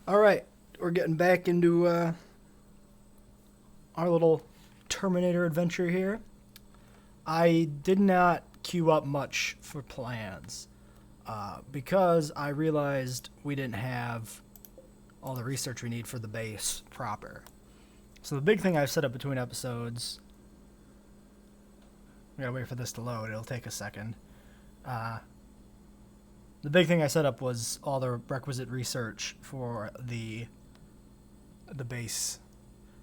Alright, we're getting back into our little Terminator adventure here. I did not queue up much for plans because I realized we didn't have all the research we need for the base proper. So the big thing I've set up between episodes, we gotta wait for this to load, it'll take a second. The big thing I set up was all the requisite research for the base.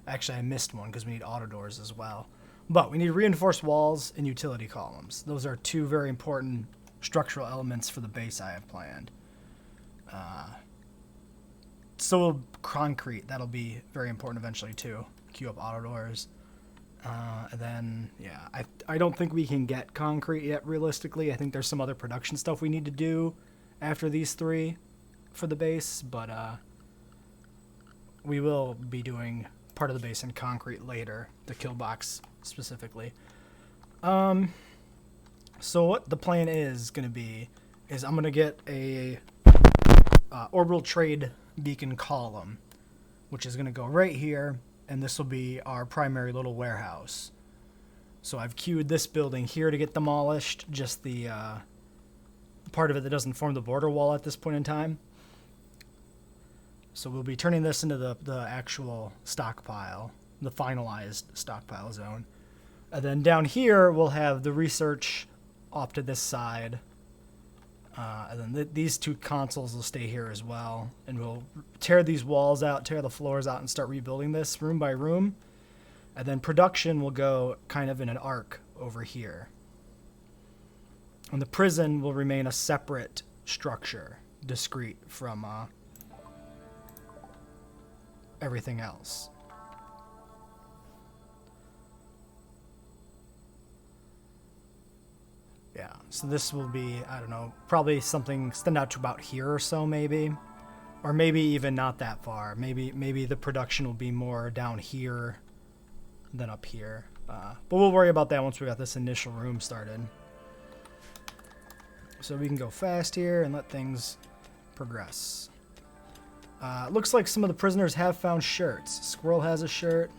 Actually, I missed one because we need auto doors as well. But we need reinforced walls and utility columns. Those are two very important structural elements for the base I have planned. So concrete, that'll be very important eventually too. Queue up auto doors. And then, yeah, I don't think we can get concrete yet realistically. I think there's some other production stuff we need to do after these three for the base, but we will be doing part of the base in concrete later, the kill box specifically. So what the plan is going to be is I'm going to get a orbital trade beacon column, which is going to go right here, and this will be our primary little warehouse. So I've queued this building here to get demolished, just the part of it that doesn't form the border wall at this point in time. So we'll be turning this into the actual stockpile, the finalized stockpile zone. And then down here, we'll have the research off to this side. And then these two consoles will stay here as well. And we'll tear these walls out, tear the floors out, and start rebuilding this room by room. And then production will go kind of in an arc over here. And the prison will remain a separate structure, discrete from everything else. Yeah, so this will be, I don't know, probably something extend out to about here or so maybe. Or maybe even not that far. Maybe the production will be more down here than up here. But we'll worry about that once we got this initial room started. So we can go fast here and let things progress. Looks like some of the prisoners have found shirts. Squirrel has a shirt.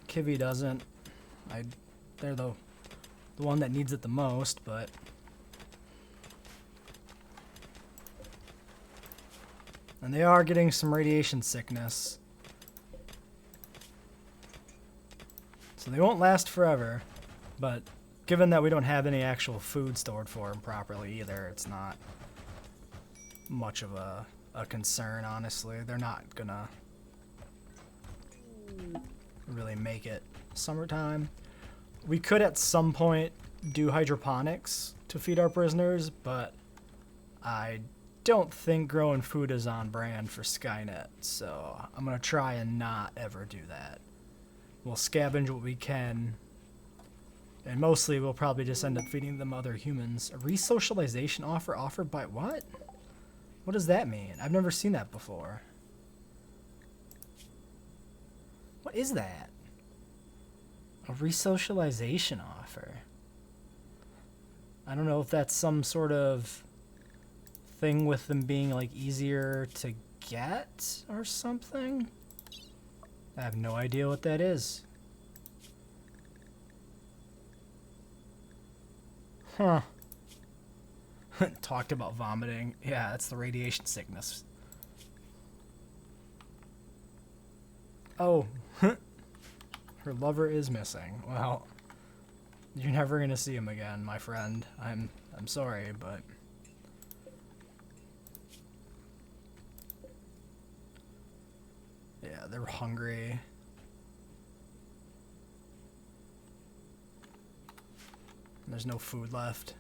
Kivy doesn't. They're the one that needs it the most, but... And they are getting some radiation sickness. So they won't last forever, but given that we don't have any actual food stored for them properly either, it's not much of a concern, honestly. They're not gonna really make it summertime. We could at some point do hydroponics to feed our prisoners, but I don't think growing food is on brand for SkyNet, so I'm gonna try and not ever do that. We'll scavenge what we can, and mostly we'll probably just end up feeding them other humans. A resocialization offer offered by what? What does that mean? I've never seen that before. What is that? A resocialization offer. I don't know if that's some sort of thing with them being like easier to get or something. I have no idea what that is. Huh. Talked about vomiting. Yeah, that's the radiation sickness. Oh. Her lover is missing. Well, you're never gonna see him again, my friend. I'm sorry, but... Yeah, they're hungry. There's no food left.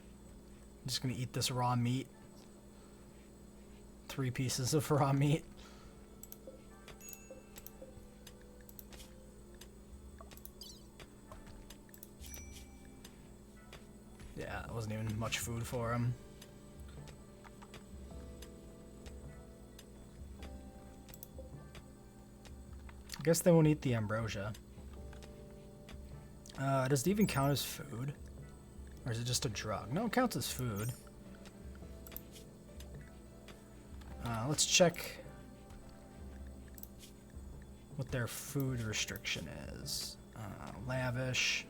I'm just gonna eat this raw meat. 3 pieces of raw meat. Yeah, that wasn't even much food for him. I guess they won't eat the ambrosia. Does it even count as food? Or is it just a drug? No, it counts as food. Let's check what their food restriction is. Lavish.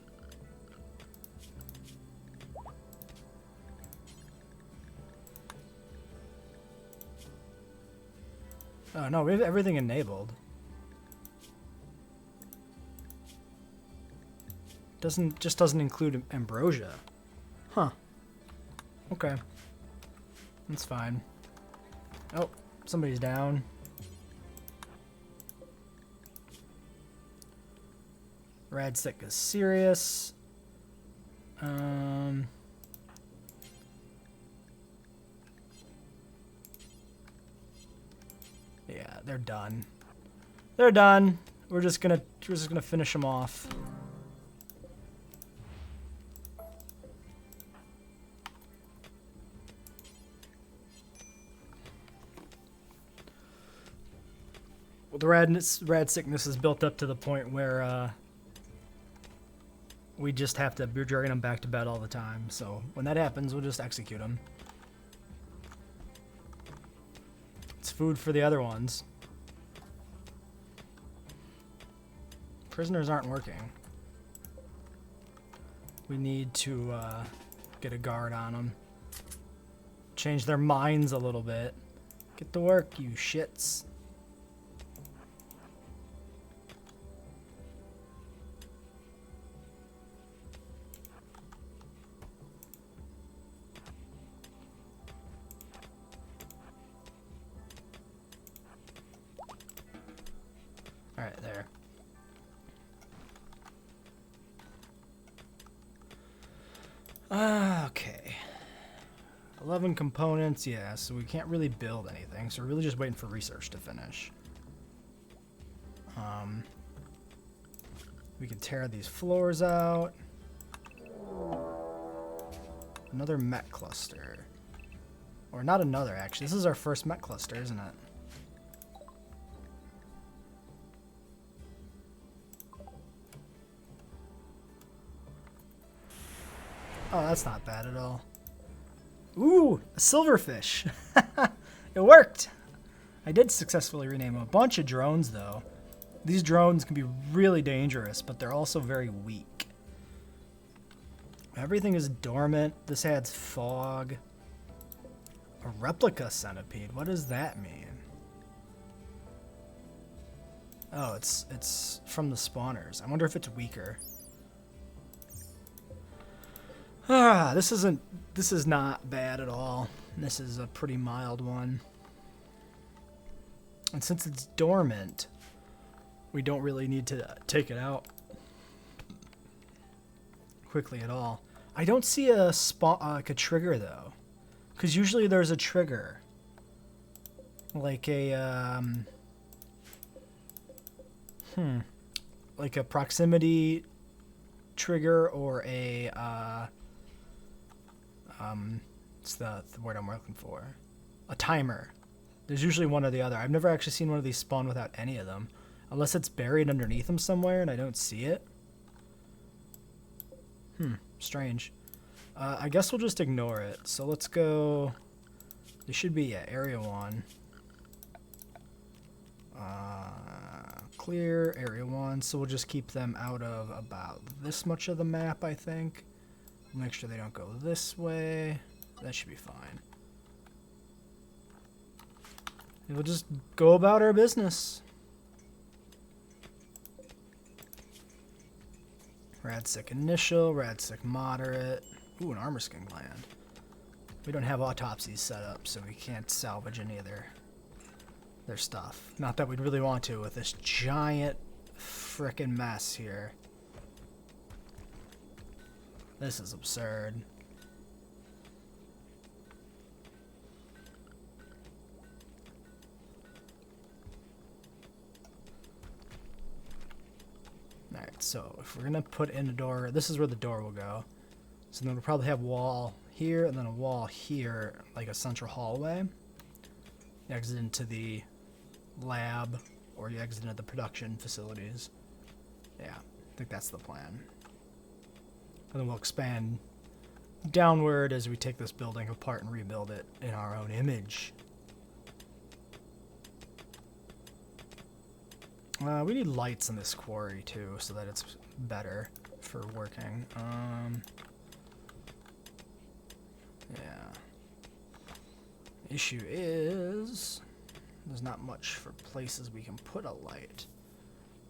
Oh no, we have everything enabled. Just doesn't include ambrosia. Huh. Okay. That's fine. Oh, somebody's down. Radsick is serious. Yeah, they're done. They're done. We're just gonna finish them off. Well, the rad sickness is built up to the point where we just have to be dragging them back to bed all the time. So when that happens, we'll just execute them. It's food for the other ones. Prisoners aren't working. We need to get a guard on them. Change their minds a little bit. Get to work, you shits. Alright, there. Okay. 11 components, yeah, so we can't really build anything, so we're really just waiting for research to finish. We can tear these floors out. Another Met cluster. Or not another, actually. This is our first Met cluster, isn't it? Oh, that's not bad at all. Ooh, a silverfish. It worked. I did successfully rename a bunch of drones, though. These drones can be really dangerous, but they're also very weak. Everything is dormant. This adds fog. A replica centipede. What does that mean? Oh, it's from the spawners. I wonder if it's weaker. This is not bad at all. This is a pretty mild one. And since it's dormant, we don't really need to take it out quickly at all. I don't see a like a trigger though, because usually there's a trigger, like a like a proximity trigger or a it's the word I'm looking for. A timer. There's usually one or the other. I've never actually seen one of these spawn without any of them. Unless it's buried underneath them somewhere and I don't see it. Strange. I guess we'll just ignore it. So let's go... This should be, yeah, Area 1. Clear, Area 1. So we'll just keep them out of about this much of the map, I think. Make sure they don't go this way. That should be fine. And we'll just go about our business. Radsick initial, Radsick moderate. Ooh, an armor skin gland. We don't have autopsies set up, so we can't salvage any of their stuff. Not that we'd really want to with this giant frickin' mess here. This is absurd. Alright, so if we're gonna put in a door, this is where the door will go. So then we'll probably have a wall here and then a wall here, like a central hallway. You exit into the lab, or you exit into the production facilities. Yeah, I think that's the plan. And then we'll expand downward as we take this building apart and rebuild it in our own image. We need lights in this quarry too, so that it's better for working. Yeah. Issue is there's not much for places we can put a light.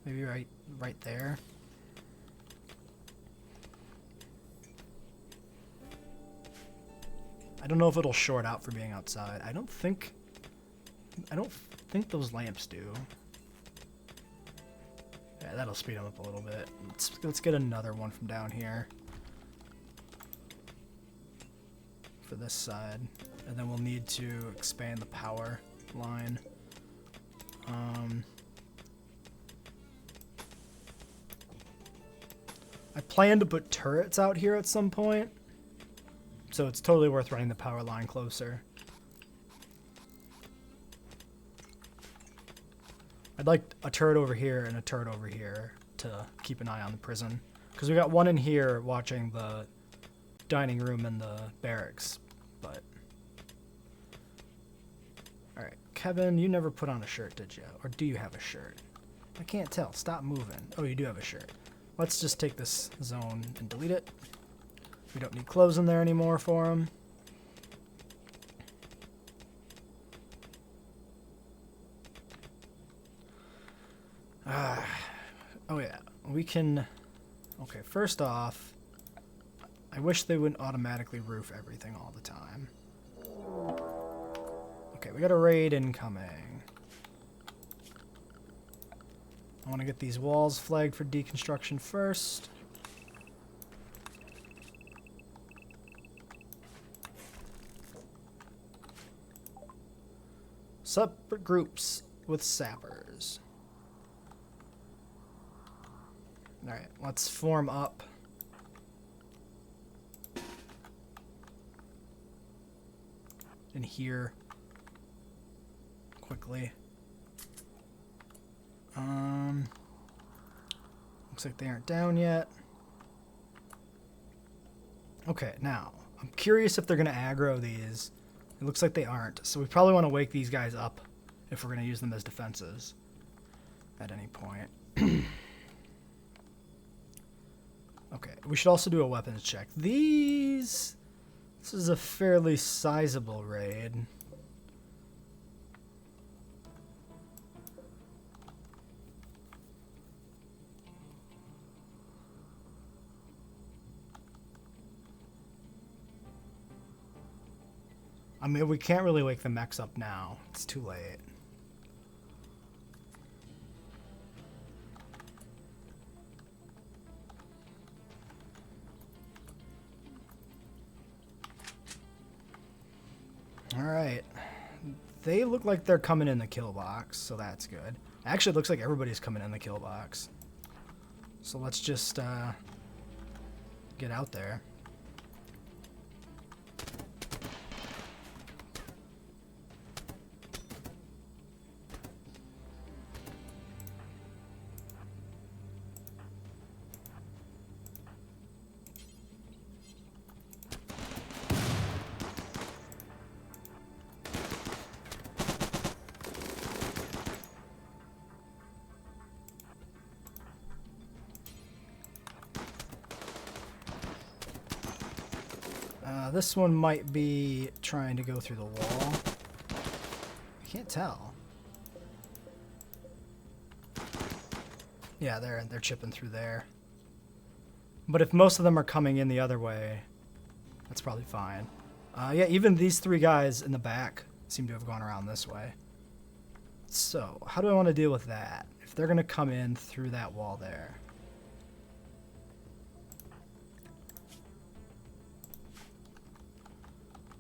Maybe right there. I don't know if it'll short out for being outside. I don't think those lamps do. Yeah, that'll speed them up a little bit. Let's get another one from down here for this side, and then we'll need to expand the power line. I plan to put turrets out here at some point, so it's totally worth running the power line closer. I'd like a turret over here and a turret over here to keep an eye on the prison, because we got one in here watching the dining room and the barracks. But all right, Kevin, you never put on a shirt, did you? Or do you have a shirt? I can't tell. Stop moving. Oh, you do have a shirt. Let's just take this zone and delete it. We don't need clothes in there anymore for him. Oh yeah, we can... Okay, first off, I wish they wouldn't automatically roof everything all the time. Okay, we got a raid incoming. I want to get these walls flagged for deconstruction first. Separate groups with sappers. Alright, let's form up. In here. Quickly. Looks like they aren't down yet. Okay, now, I'm curious if they're going to aggro these. It looks like they aren't, so we probably want to wake these guys up if we're going to use them as defenses at any point. Okay, we should also do a weapons check. This is a fairly sizable raid. I mean, we can't really wake the mechs up now. It's too late. Alright. They look like they're coming in the kill box, so that's good. Actually, it looks like everybody's coming in the kill box. So let's just get out there. This one might be trying to go through the wall. I can't tell. Yeah, they're chipping through there. But if most of them are coming in the other way, that's probably fine. Yeah, even these three guys in the back seem to have gone around this way. So, how do I want to deal with that? If they're going to come in through that wall there.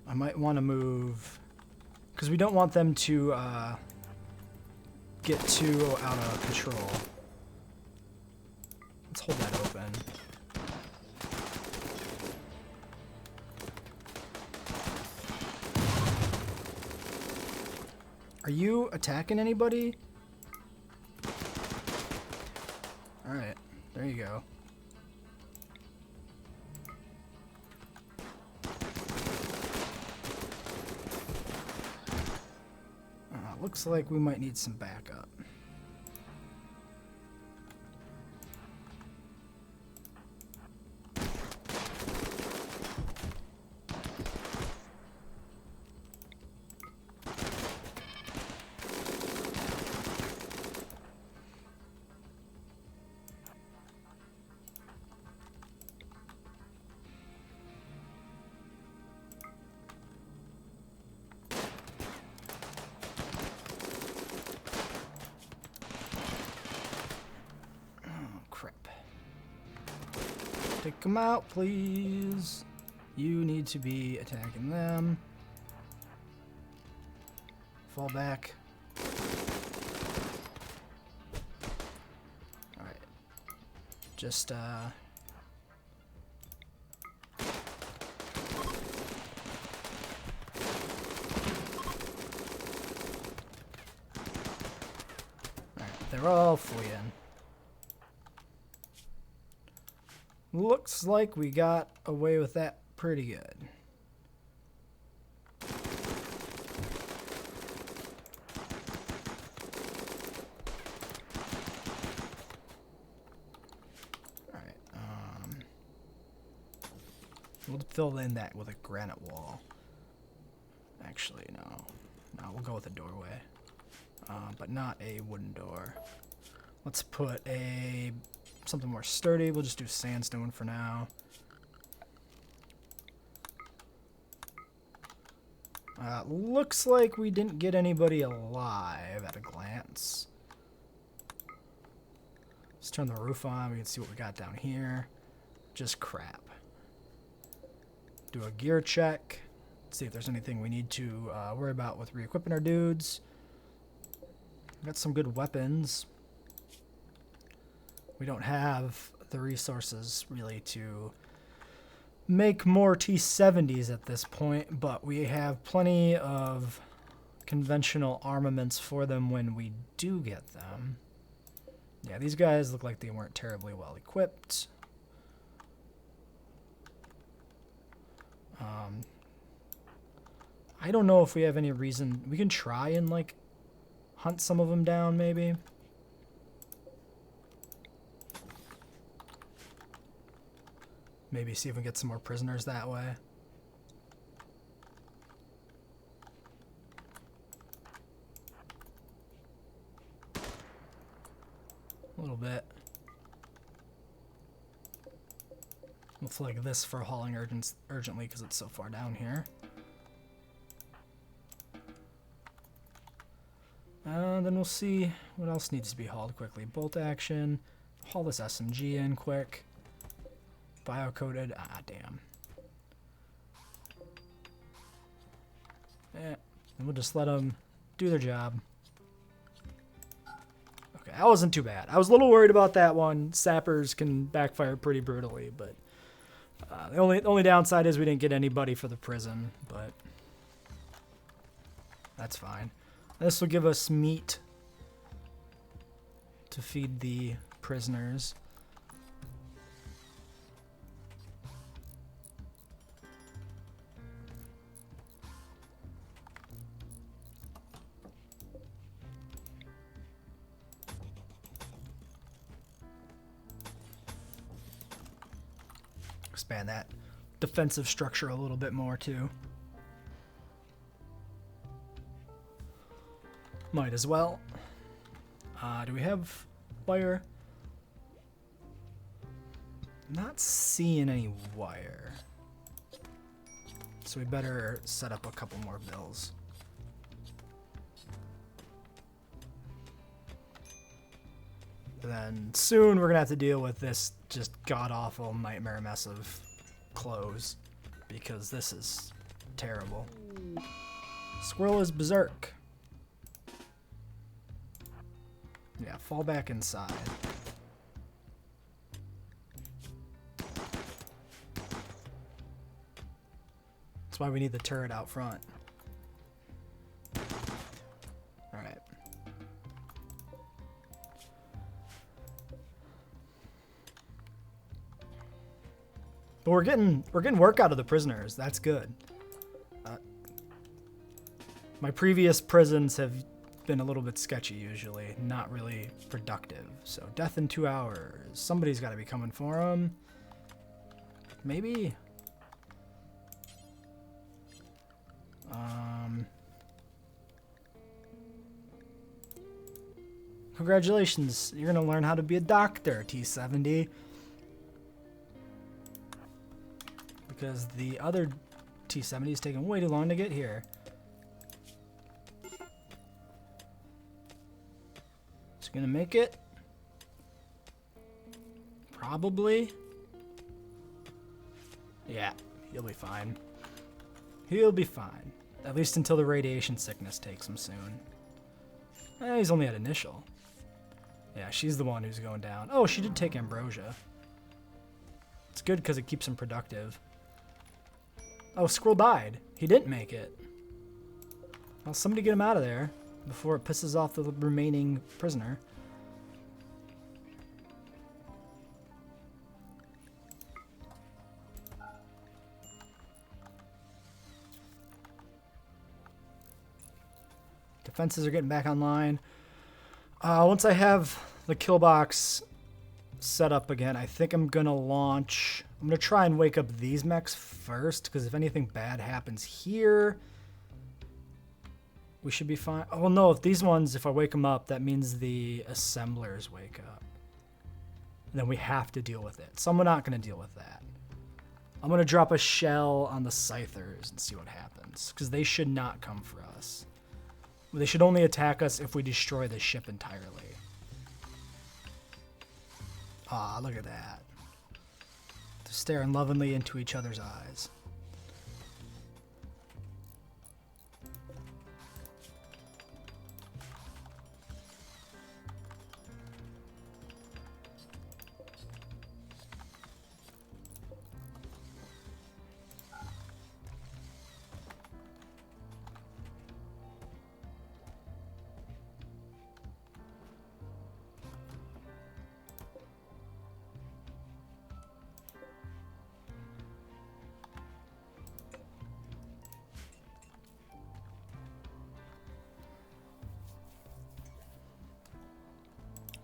I might want to move, because we don't want them to get too out of control. Let's hold that open. Are you attacking anybody? Alright, there you go. Looks like we might need some backup. Take them out, please. You need to be attacking them. Fall back. Alright. Just, Alright, they're all fleeing. Looks like we got away with that pretty good. Alright, we'll fill in that with a granite wall. Actually, no. No, we'll go with a doorway. But not a wooden door. Let's put something more sturdy. We'll just do sandstone for now. Looks like we didn't get anybody alive at a glance. Let's turn the roof on. We can see what we got down here. Just crap. Do a gear check. See if there's anything we need to worry about with re-equipping our dudes. Got some good weapons. We don't have the resources really to make more T-70s at this point, but we have plenty of conventional armaments for them when we do get them. Yeah, these guys look like they weren't terribly well equipped. I don't know if we have any reason. We can try and, like, hunt some of them down, maybe. Maybe see if we can get some more prisoners that way. A little bit. We'll flag this for hauling urgently because it's so far down here. Then we'll see what else needs to be hauled quickly. Bolt action. Haul this SMG in quick. Bio-coded. Ah, damn. And we'll just let them do their job. Okay, that wasn't too bad. I was a little worried about that one. Sappers can backfire pretty brutally, but the only downside is we didn't get anybody for the prison, but that's fine. This will give us meat to feed the prisoners. Expand that defensive structure a little bit more too. Might as well. Do we have wire? Not seeing any wire. So we better set up a couple more bills. Then soon we're gonna have to deal with this just god-awful nightmare mess of clothes, because this is terrible. Squirrel is berserk. Yeah, fall back inside. That's why we need the turret out front. Alright. But we're getting work out of the prisoners. That's good. My previous prisons have been a little bit sketchy usually, not really productive. So death in 2 hours. Somebody's got to be coming for them. Maybe. Congratulations, you're gonna learn how to be a doctor, T-70. Because the other T-70 is taking way too long to get here. It's gonna make it. Probably. Yeah, he'll be fine. He'll be fine. At least until the radiation sickness takes him soon. He's only at initial. Yeah, she's the one who's going down. Oh, she did take ambrosia. It's good because it keeps him productive. Oh, Squirrel died. He didn't make it. Well, somebody get him out of there before it pisses off the remaining prisoner. Defenses are getting back online. Once I have the kill box set up again, I think I'm going to launch... I'm going to try and wake up these mechs first, because if anything bad happens here, we should be fine. Oh, no, if these ones, if I wake them up, that means the assemblers wake up. And then we have to deal with it. So I'm not going to deal with that. I'm going to drop a shell on the scythers and see what happens, because they should not come for us. They should only attack us if we destroy the ship entirely. Ah, look at that. They're staring lovingly into each other's eyes.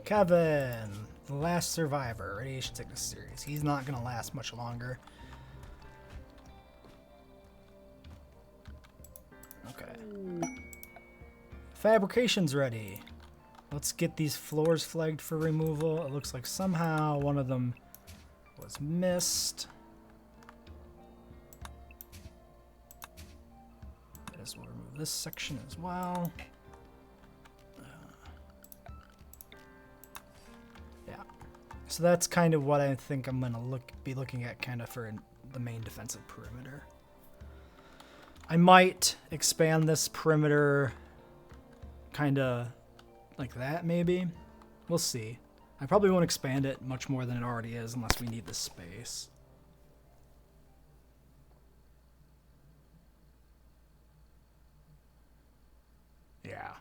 Kevin, the last survivor, radiation sickness series. He's not going to last much longer. Okay. Fabrication's ready. Let's get these floors flagged for removal. It looks like somehow one of them was missed. I guess we'll remove this section as well. So that's kind of what I think I'm going to be looking at kind of for the main defensive perimeter. I might expand this perimeter kind of like that, maybe. We'll see. I probably won't expand it much more than it already is unless we need the space. Yeah.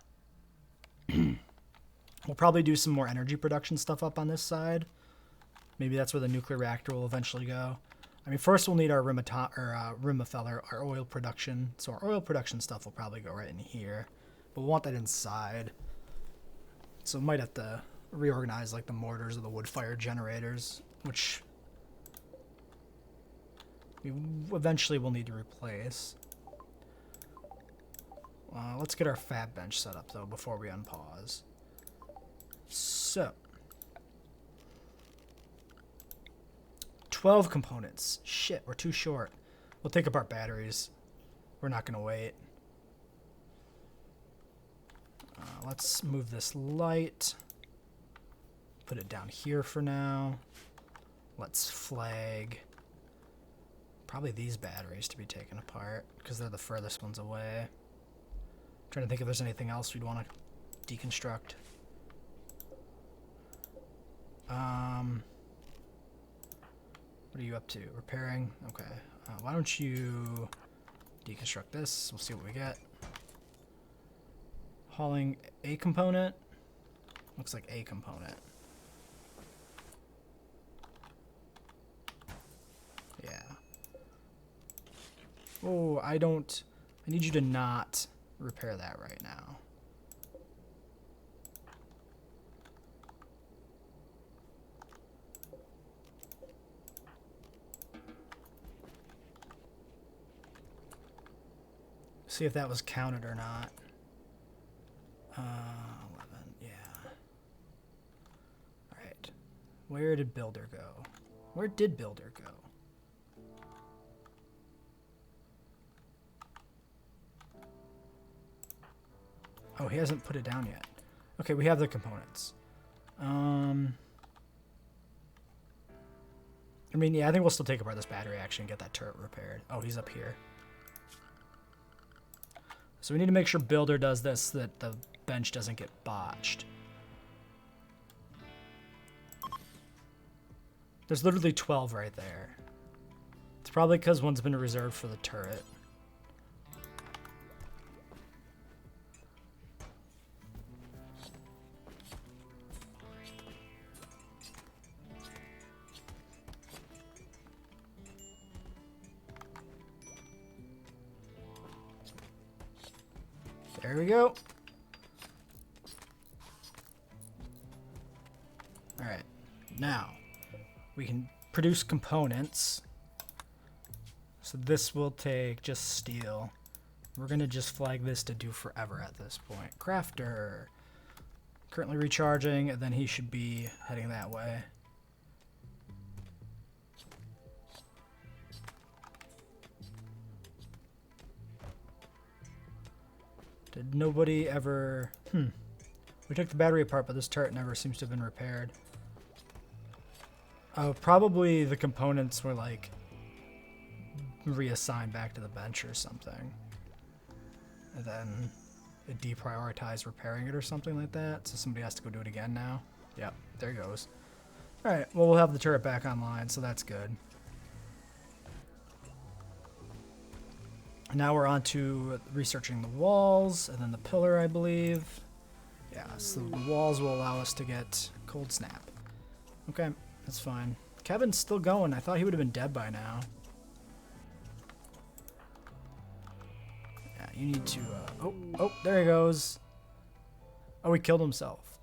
We'll probably do some more energy production stuff up on this side. Maybe that's where the nuclear reactor will eventually go. I mean, first we'll need our Rimmerfeller, our oil production. So our oil production stuff will probably go right in here. But we'll want that inside. So we might have to reorganize like the mortars or the wood-fired generators, which we eventually will need to replace. Let's get our fab bench set up, though, before we unpause. So, 12 components. Shit, we're too short. We'll take apart batteries. We're not going to wait. Let's move this light. Put it down here for now. Let's flag probably these batteries to be taken apart because they're the furthest ones away. I'm trying to think if there's anything else we'd want to deconstruct. What are you up to? Repairing? Okay. Why don't you deconstruct this? We'll see what we get. Hauling a component. Looks like a component. Yeah. Oh, I need you to not repair that right now. See if that was counted or not. 11, yeah. Alright. Where did Builder go? Where did Builder go? Oh, he hasn't put it down yet. Okay, we have the components. I mean, yeah, I think we'll still take apart this battery actually and get that turret repaired. Oh, he's up here. So we need to make sure Builder does this so that the bench doesn't get botched. There's literally 12 right there. It's probably because one's been reserved for the turret. There we go. Alright, now we can produce components. So this will take just steel. We're going to just flag this to do forever at this point. Crafter. Currently recharging, and then he should be heading that way. Did nobody ever... We took the battery apart, but this turret never seems to have been repaired. Oh, probably the components were, like, reassigned back to the bench or something. And then it deprioritized repairing it or something like that, so somebody has to go do it again now. Yep, there it goes. Alright, well, we'll have the turret back online, so that's good. Now we're on to researching the walls, and then the pillar, I believe. Yeah, so the walls will allow us to get cold snap. Okay, that's fine. Kevin's still going. I thought he would have been dead by now. Yeah, you need to... Oh, there he goes. Oh, he killed himself.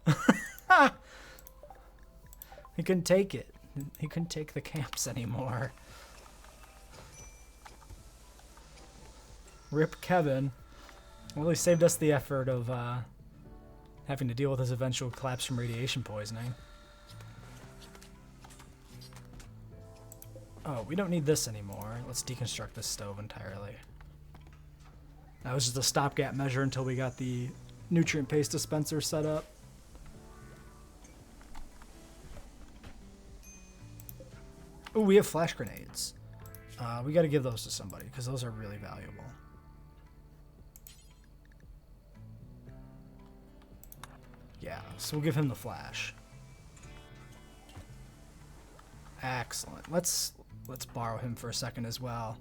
He couldn't take it. He couldn't take the camps anymore. Rip Kevin. Well, he saved us the effort of having to deal with his eventual collapse from radiation poisoning. Oh, we don't need this anymore. Let's deconstruct this stove entirely. That was just a stopgap measure until we got the nutrient paste dispenser set up. Oh, we have flash grenades. We got to give those to somebody because those are really valuable. Yeah, so we'll give him the flash. Excellent. Let's borrow him for a second as well.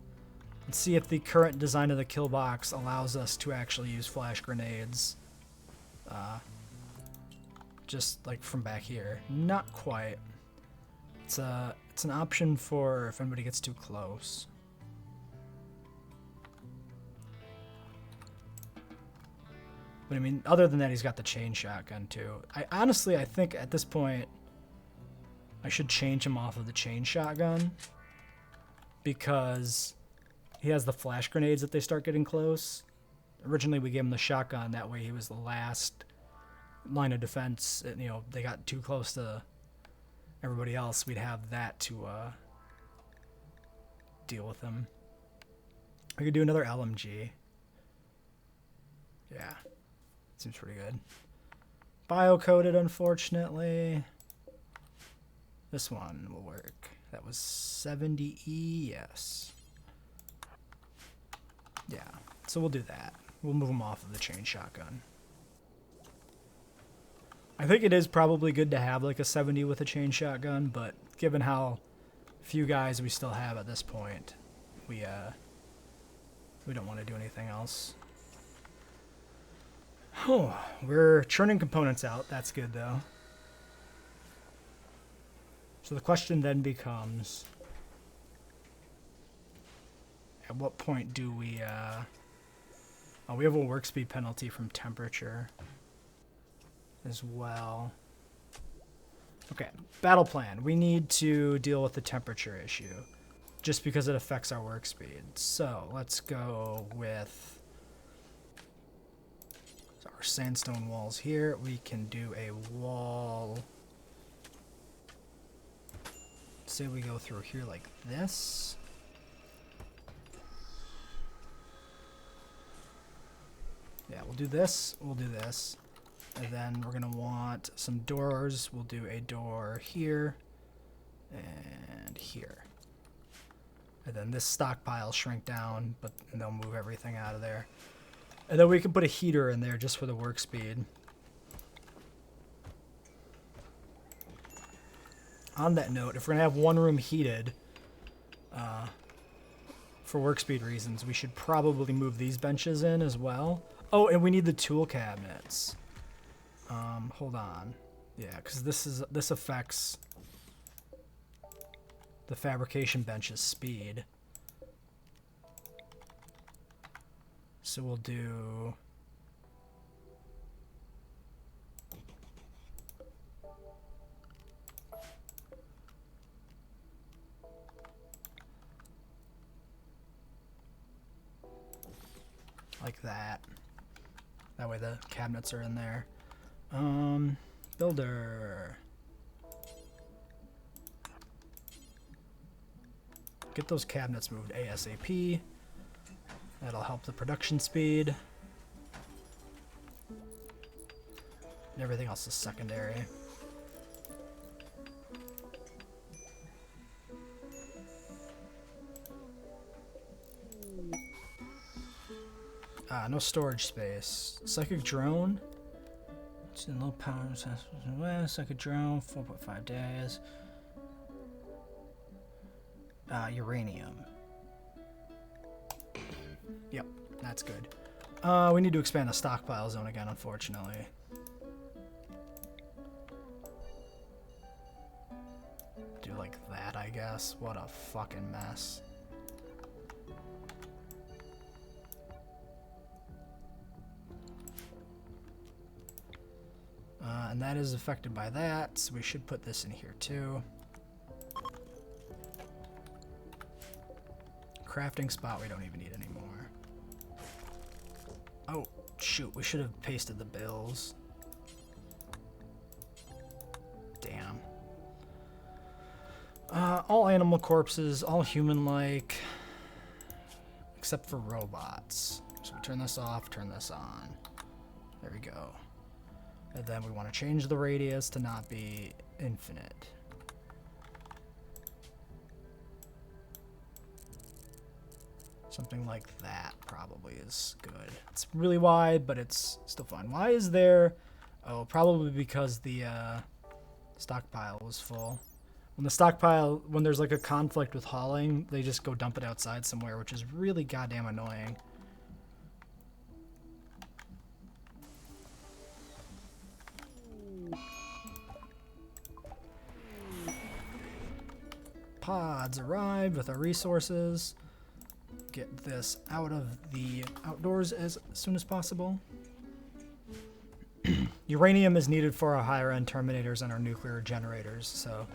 Let's see if the current design of the kill box allows us to actually use flash grenades. Just like from back here. Not quite. It's an option for if anybody gets too close. But I mean, other than that, he's got the chain shotgun too. I think at this point, I should change him off of the chain shotgun because he has the flash grenades that they start getting close. Originally, we gave him the shotgun. That way, he was the last line of defense. And, you know, they got too close to everybody else. We'd have that to deal with him. We could do another LMG. Yeah. Seems pretty good. Bio-coded, unfortunately. This one will work. That was 70E, yes. Yeah, so we'll do that. We'll move him off of the chain shotgun. I think it is probably good to have like a 70 with a chain shotgun, but given how few guys we still have at this point, we don't want to do anything else. Oh, we're churning components out. That's good, though. So the question then becomes, at what point do we... Oh, we have a work speed penalty from temperature as well. Okay, battle plan. We need to deal with the temperature issue, just because it affects our work speed. So let's go with... our sandstone walls here. We can do a wall. Say we go through here like this. Yeah, we'll do this. We'll do this. And then we're going to want some doors. We'll do a door here. and here. And then this stockpile shrink down, but they'll move everything out of there. And then we can put a heater in there just for the work speed. On that note, if we're gonna have one room heated, for work speed reasons, we should probably move these benches in as well. Oh, and we need the tool cabinets. Hold on. Yeah, because this affects the fabrication bench's speed. So we'll do like that. That way the cabinets are in there. Builder. Get those cabinets moved ASAP. That'll help the production speed. And everything else is secondary. No storage space. Psychic drone. It's in low power. Psychic drone, 4.5 days. Uranium. Yep, that's good. We need to expand the stockpile zone again, unfortunately. Do like that, I guess. What a fucking mess. And that is affected by that, so we should put this in here too. Crafting spot we don't even need anymore. Oh, shoot, we should have pasted the bills. Damn. All animal corpses, all human-like, except for robots. So we turn this off, turn this on. There we go. And then we want to change the radius to not be infinite. Something like that probably is good. It's really wide, but it's still fine. Why is there... Oh, probably because the stockpile was full. When there's like a conflict with hauling, they just go dump it outside somewhere, which is really goddamn annoying. Pods arrived with our resources. Get this out of the outdoors as soon as possible. Uranium is needed for our higher end terminators and our nuclear generators, so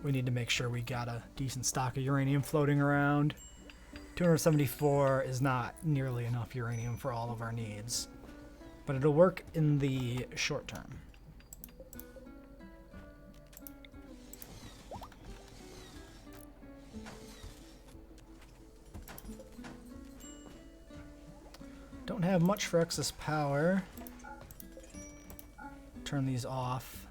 we need to make sure we got a decent stock of uranium floating around. 274 is not nearly enough uranium for all of our needs, but it'll work in the short term. Don't have much for excess power. Turn these off.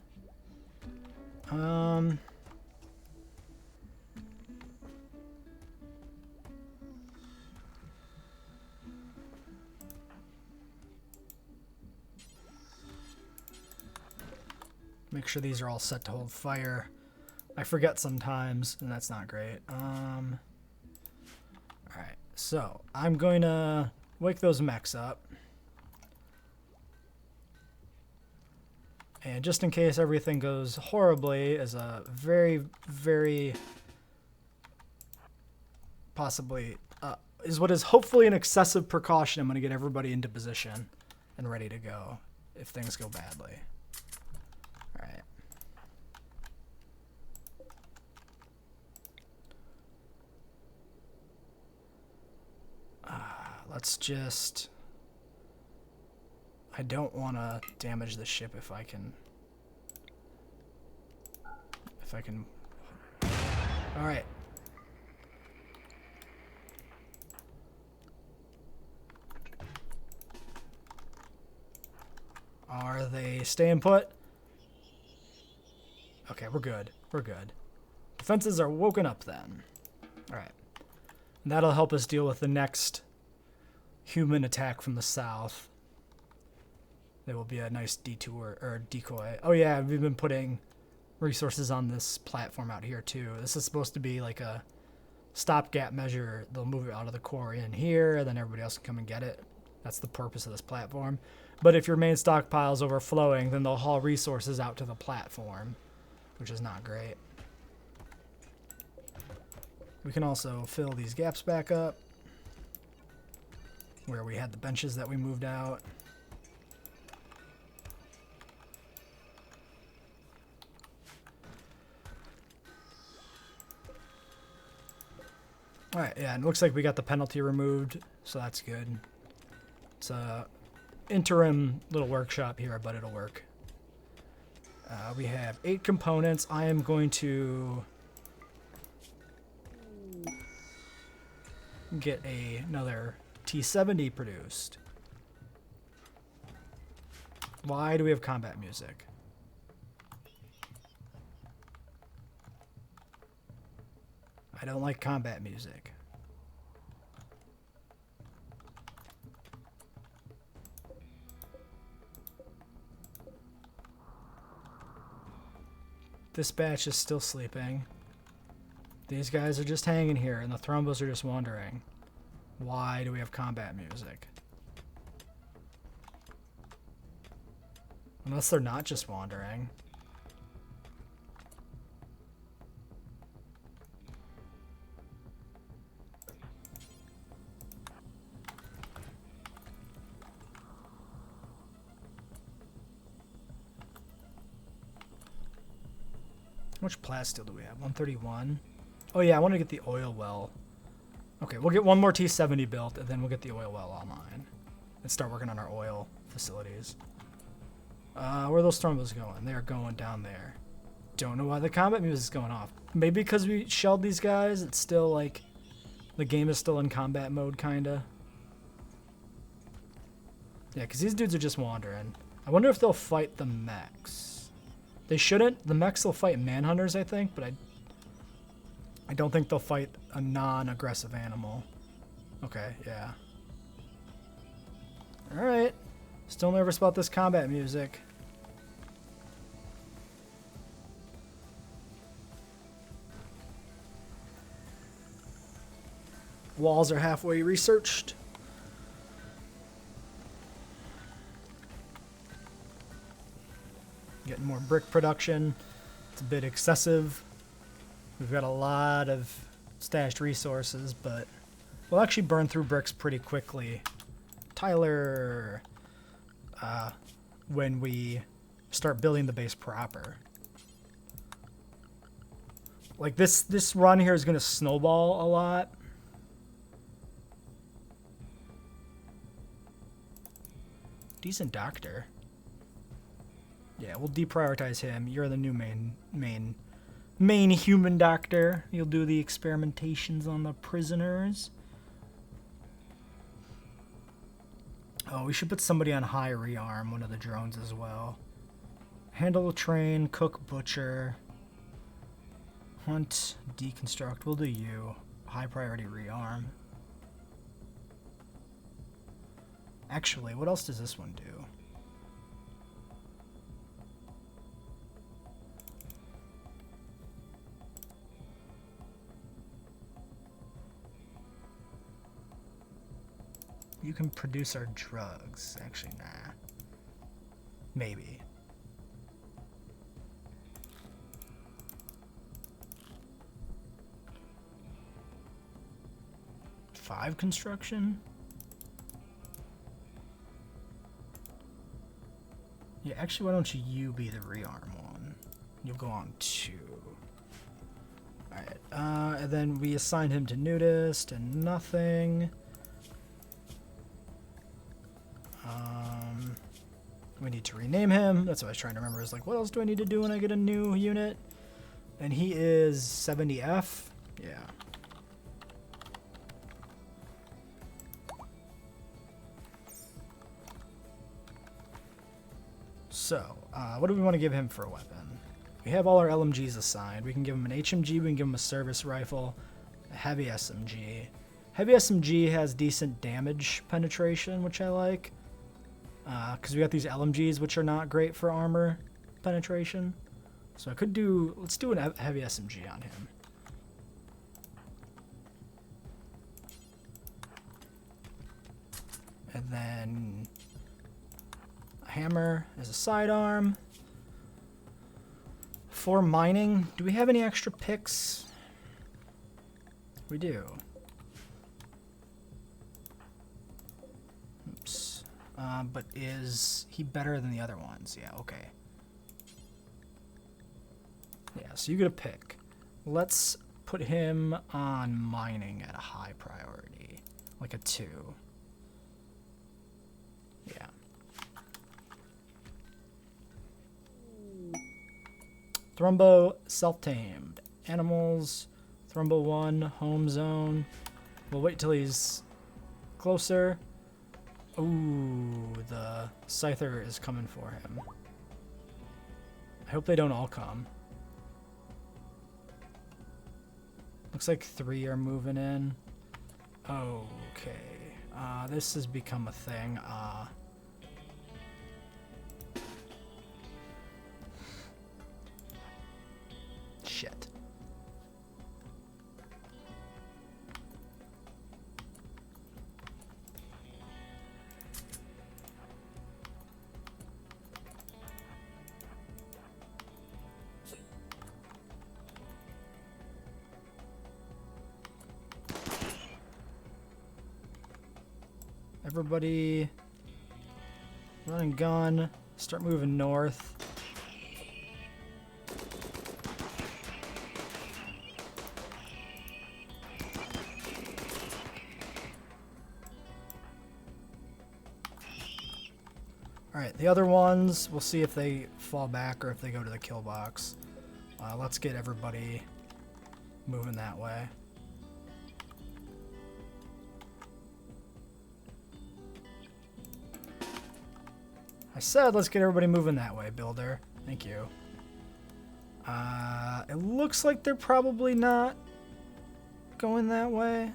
Make sure these are all set to hold fire. I forget sometimes, and that's not great. Alright, so I'm going to wake those mechs up. And just in case everything goes horribly, as a very, very possibly, is what is hopefully an excessive precaution, I'm going to get everybody into position and ready to go if things go badly. Alright. Let's just... I don't want to damage the ship if I can... Alright. Are they staying put? Okay, we're good. We're good. Defenses are woken up then. All right. And that'll help us deal with the next human attack from the south. There will be a nice detour or decoy. Oh yeah, we've been putting resources on this platform out here too. This is supposed to be like a stopgap measure. They'll move it out of the core in here, and then everybody else can come and get it. That's the purpose of this platform. But if your main stockpile is overflowing, then they'll haul resources out to the platform, which is not great. We can also fill these gaps back up where we had the benches that we moved out. Alright, yeah, and it looks like we got the penalty removed, so that's good. It's a interim little workshop here, but it'll work. We have 8 components. I am going to get another T-70 produced. Why do we have combat music? I don't like combat music. This batch is still sleeping. These guys are just hanging here, and the Thrombos are just wandering. Why do we have combat music? Unless they're not just wandering. How much plasteel do we have? 131. Oh yeah, I want to get the oil well. Okay, we'll get one more T-70 built, and then we'll get the oil well online. And start working on our oil facilities. Where are those Thrombos going? They're going down there. Don't know why the combat music is going off. Maybe because we shelled these guys, it's still like... the game is still in combat mode, kinda. Yeah, because these dudes are just wandering. I wonder if they'll fight the mechs. They shouldn't. The mechs will fight manhunters, I think, but I don't think they'll fight a non-aggressive animal. Okay, yeah. Alright. Still nervous about this combat music. Walls are halfway researched. Getting more brick production. It's a bit excessive. We've got a lot of stashed resources, but we'll actually burn through bricks pretty quickly. Tyler, when we start building the base proper. Like this run here is going to snowball a lot. Decent doctor. Yeah, we'll deprioritize him. You're the new main human doctor. You'll do the experimentations on the prisoners. Oh, we should put somebody on high rearm, one of the drones as well. Handle, train, cook, butcher. Hunt, deconstruct. We'll do you. High priority rearm. Actually, what else does this one do? You can produce our drugs. Actually, nah. Maybe. Five construction? Yeah, actually, why don't you be the rearm one? You'll go on 2. Alright, and then we assigned him to nudist and nothing. We need to rename him. That's what I was trying to remember. Is like, what else do I need to do when I get a new unit? And he is 70F. Yeah. So, what do we want to give him for a weapon? We have all our LMGs assigned. We can give them an HMG, we can give them a service rifle, a heavy SMG. Heavy SMG has decent damage penetration, which I like. Because we got these LMGs, which are not great for armor penetration. So I could do, let's do a heavy SMG on him. And then a hammer as a sidearm. For mining, do we have any extra picks? We do. Oops. But is he better than the other ones? Yeah, okay. Yeah, so you get a pick. Let's put him on mining at a high priority. Like a 2. Yeah. Thrumbo, self-tamed. Animals, Thrumbo 1, home zone. We'll wait till he's closer. Ooh, the Scyther is coming for him. I hope they don't all come. Looks like 3 are moving in. Okay. This has become a thing. Shit. Everybody run and gun, start moving north. Alright, the other ones, we'll see if they fall back or if they go to the kill box. Let's get everybody moving that way. I said let's get everybody moving that way, builder. Thank you. It looks like they're probably not going that way.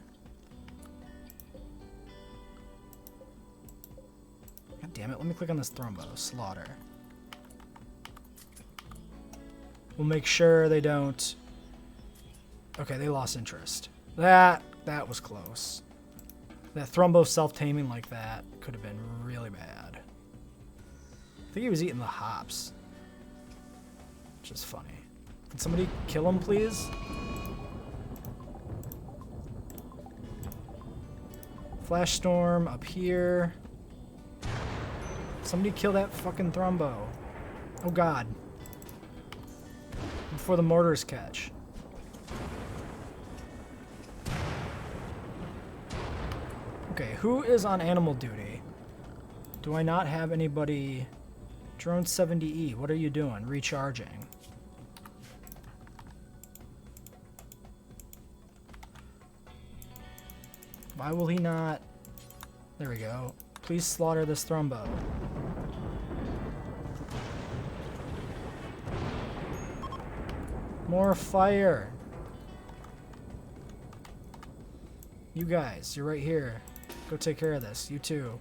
God damn it, let me click on this Thrumbo. Slaughter. We'll make sure they don't... Okay, they lost interest. That was close. That Thrumbo self-taming like that could have been really bad. I think he was eating the hops. Which is funny. Can somebody kill him, please? Flash storm up here. Somebody kill that fucking Thrumbo. Oh god. Before the mortars catch. Okay, who is on animal duty? Do I not have anybody... Drone 70E, what are you doing? Recharging. Why will he not... There we go. Please slaughter this Thrumbo. More fire. You guys, you're right here. Go take care of this. You too.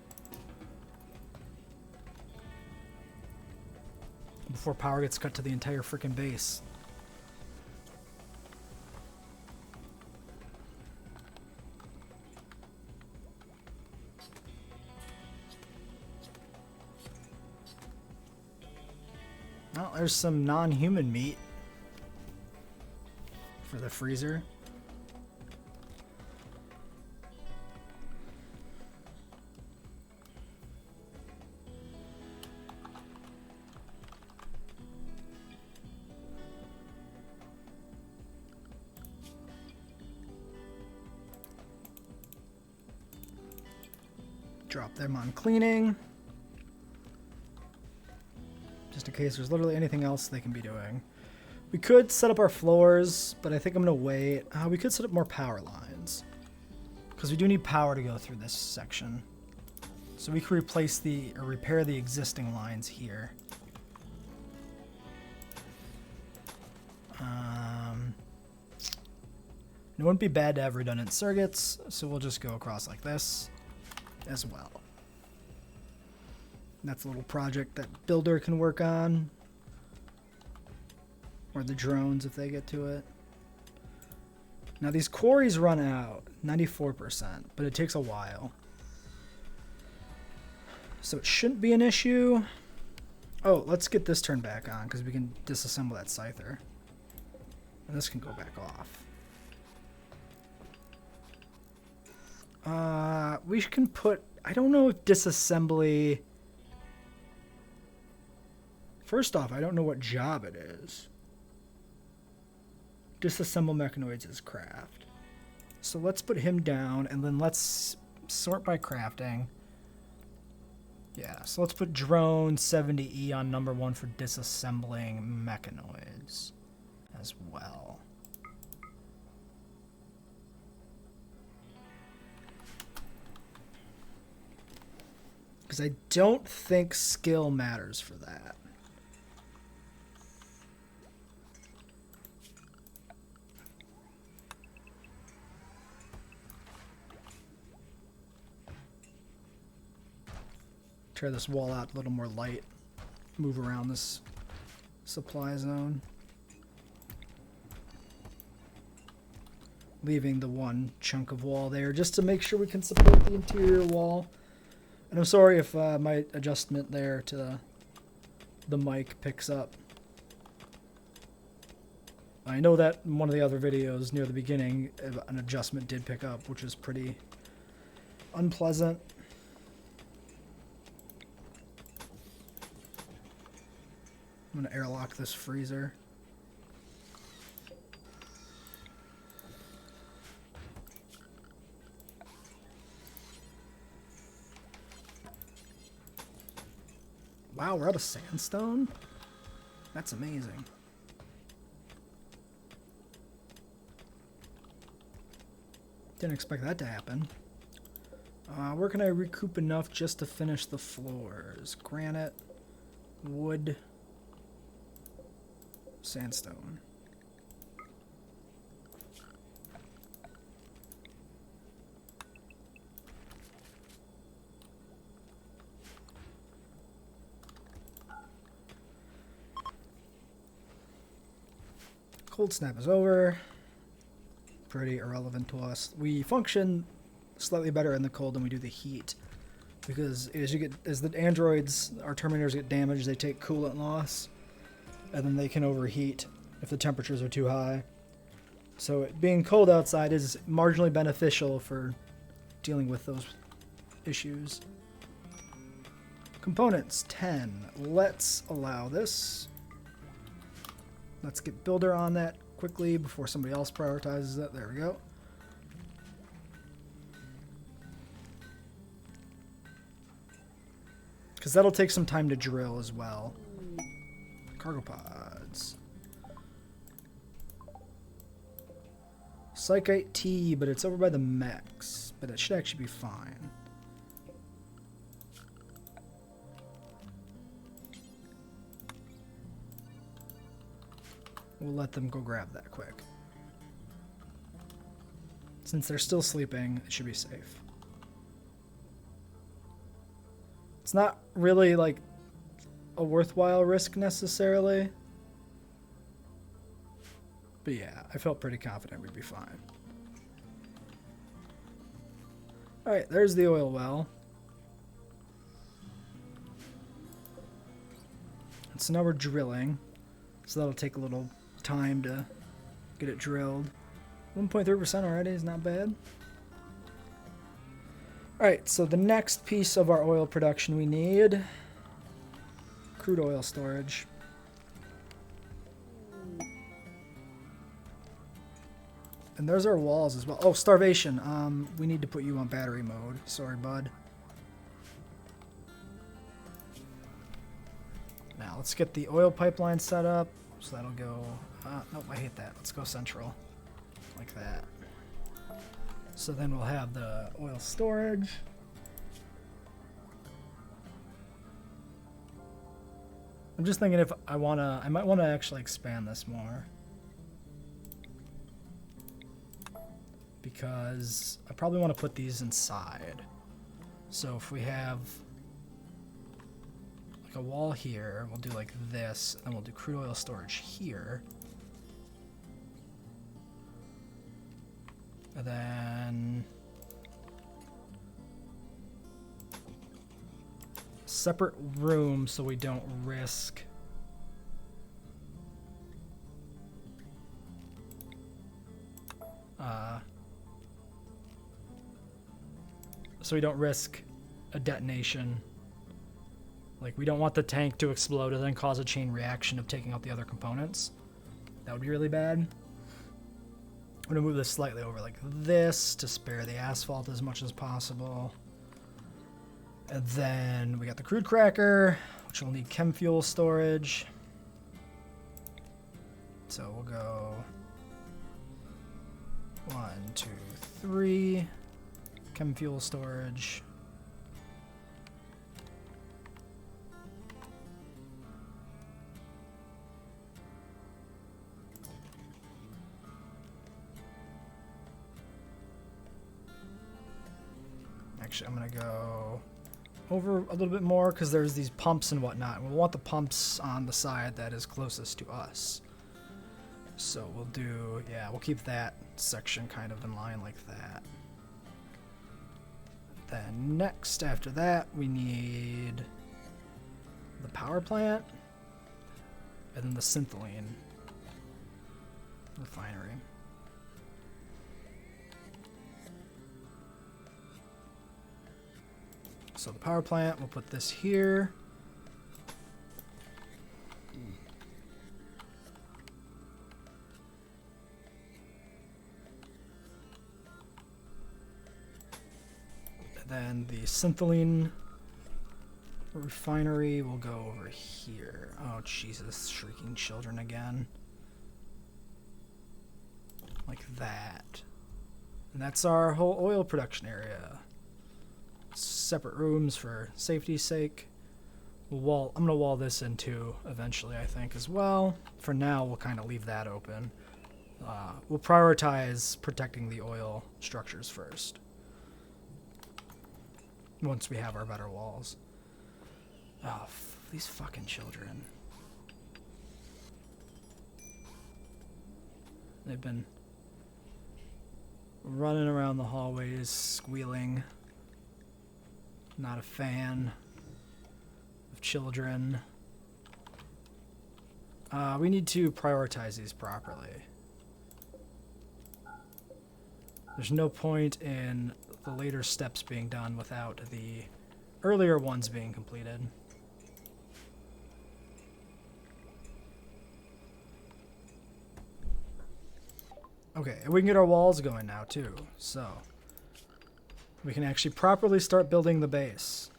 Before power gets cut to the entire freaking base. Well, there's some non-human meat for the freezer. Drop them on cleaning. Just in case there's literally anything else they can be doing. We could set up our floors, but I think I'm going to wait. We could set up more power lines. Because we do need power to go through this section. So we could replace or repair the existing lines here. It wouldn't be bad to have redundant circuits, so we'll just go across like this as well. That's a little project that Builder can work on. Or the drones if they get to it. Now these quarries run out, 94%, but it takes a while. So it shouldn't be an issue. Oh, let's get this turned back on because we can disassemble that scyther. And this can go back off. We can put, I don't know if disassembly, first off, I don't know what job it is. Disassemble mechanoids is craft. So let's put him down and then let's sort by crafting. Yeah, so let's put drone 70E on number 1 for disassembling mechanoids as well. Because I don't think skill matters for that. Tear this wall out a little more light. Move around this supply zone. Leaving the one chunk of wall there just to make sure we can support the interior wall. And I'm sorry if my adjustment there to the mic picks up. I know that in one of the other videos near the beginning, an adjustment did pick up, which is pretty unpleasant. I'm going to airlock this freezer. Wow, we're out of sandstone? That's amazing. Didn't expect that to happen. Where can I recoup enough just to finish the floors? Granite, wood, sandstone. Cold snap is over. Pretty irrelevant to us. We function slightly better in the cold than we do the heat, because as the androids, our terminators get damaged, they take coolant loss, and then they can overheat if the temperatures are too high. So it being cold outside is marginally beneficial for dealing with those issues. Components 10. Let's allow this. Let's get Builder on that quickly before somebody else prioritizes it. There we go. Because that'll take some time to drill as well. Cargo pods. Psychite T, but it's over by the mechs. But it should actually be fine. We'll let them go grab that quick. Since they're still sleeping, it should be safe. It's not really like a worthwhile risk necessarily. But yeah, I felt pretty confident we'd be fine. Alright, there's the oil well. And so now we're drilling. So that'll take a little time to get it drilled. 1.3% already is not bad. Alright, so the next piece of our oil production we need, crude oil storage. And there's our walls as well. Oh, starvation. We need to put you on battery mode. Sorry, bud. Now let's get the oil pipeline set up. So that'll go, nope, I hate that. Let's go central, like that. So then we'll have the oil storage. I'm just thinking if I might want to actually expand this more. because I probably want to put these inside. So if we have like a wall here, we'll do like this, and we'll do crude oil storage here. And then separate rooms so we don't risk a detonation. Like, we don't want the tank to explode and then cause a chain reaction of taking out the other components. That would be really bad. I'm gonna move this slightly over like this to spare the asphalt as much as possible. And then we got the crude cracker, which will need chem fuel storage. So we'll go 1, 2, 3, chem fuel storage. Actually, I'm gonna go over a little bit more because there's these pumps and whatnot. We'll want the pumps on the side that is closest to us. So we'll do, yeah, we'll keep that section kind of in line like that. Then next, after that, we need the power plant and then the synthylene refinery. So the power plant, we'll put this here. And then the synthylene refinery will go over here. Oh, Jesus, shrieking children again. Like that. And that's our whole oil production area. Separate rooms for safety's sake. I'm gonna wall this in too eventually, I think, as well. For now, we'll kind of leave that open. We'll prioritize protecting the oil structures first, once we have our better walls. Oh, these fucking children. They've been running around the hallways, squealing. Not a fan of children. We need to prioritize these properly. There's no point in the later steps being done without the earlier ones being completed. Okay, and we can get our walls going now too, so we can actually properly start building the base.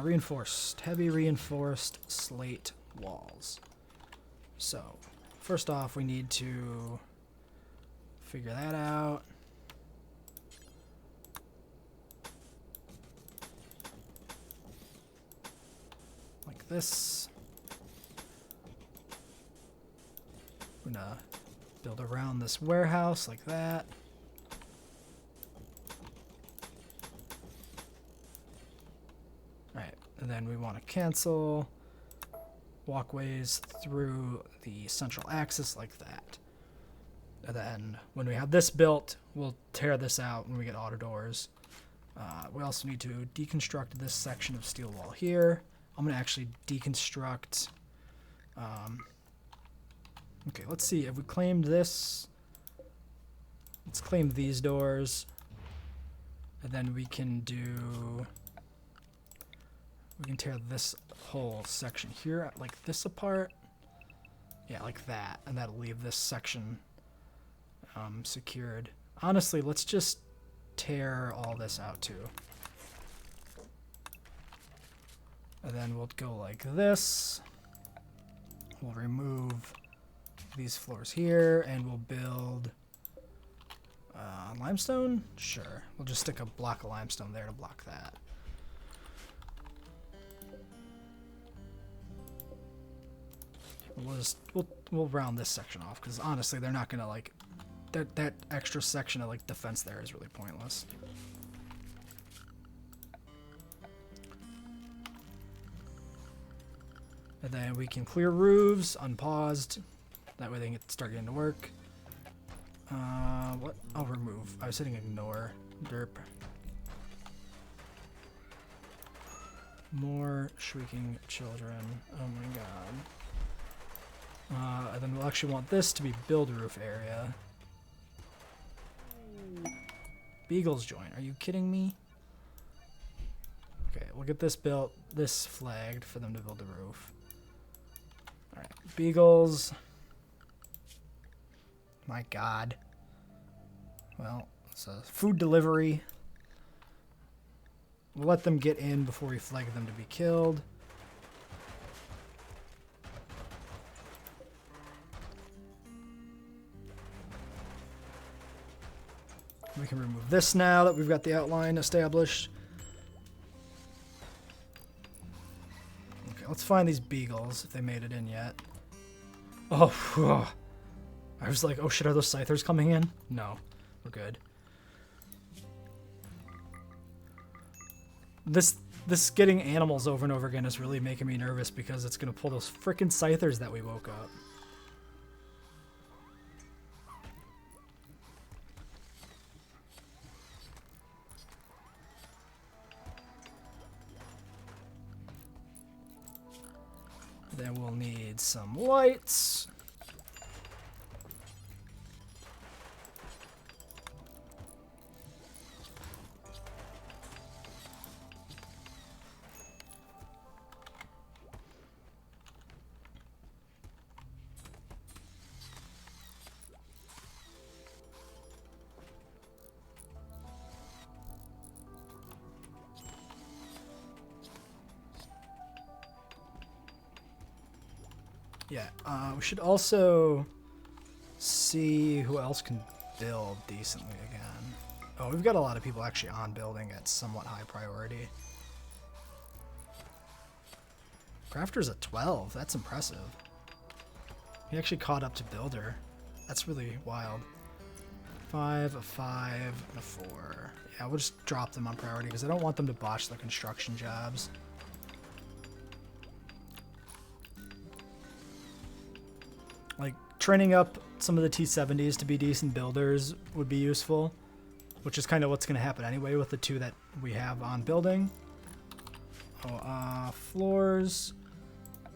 Reinforced, heavy reinforced slate walls. So, first off, we need to figure that out. Like this. I'm gonna build around this warehouse like that. And then we want to cancel walkways through the central axis like that. And then when we have this built, we'll tear this out when we get auto doors. We also need to deconstruct this section of steel wall here. I'm going to actually deconstruct... okay, let's see. Have we claimed this? Let's claim these doors. And then we can do... We can tear this whole section here, like this apart. Yeah, like that. And that'll leave this section secured. Honestly, let's just tear all this out too. And then we'll go like this. We'll remove these floors here, and we'll build limestone? Sure. We'll just stick a block of limestone there to block that. We'll round this section off because honestly they're not gonna that extra section of like defense there is really pointless. And then we can clear roofs unpaused. That way they can start getting to work. What? I'll remove. I was hitting ignore. Derp. More shrieking children. Oh my god. And then we'll actually want this to be build roof area. Beagles join. Are you kidding me? Okay, we'll get this built, this flagged for them to build the roof. Alright, beagles. My god. Well, it's a food delivery. We'll let them get in before we flag them to be killed. We can remove this now that we've got the outline established. Okay, let's find these beagles if they made it in yet. Oh, whew. I was like, oh shit, are those scythers coming in? No, we're good. This getting animals over and over again is really making me nervous because it's going to pull those frickin' scythers that we woke up. Then we'll need some lights. Yeah, we should also see who else can build decently again. Oh, we've got a lot of people actually on building at somewhat high priority. Crafter's at 12. That's impressive. He actually caught up to builder. That's really wild. 5, a 5, and a 4. Yeah, we'll just drop them on priority because I don't want them to botch their construction jobs. Like, training up some of the T-70s to be decent builders would be useful, which is kind of what's going to happen anyway with the 2 that we have on building. Oh, floors.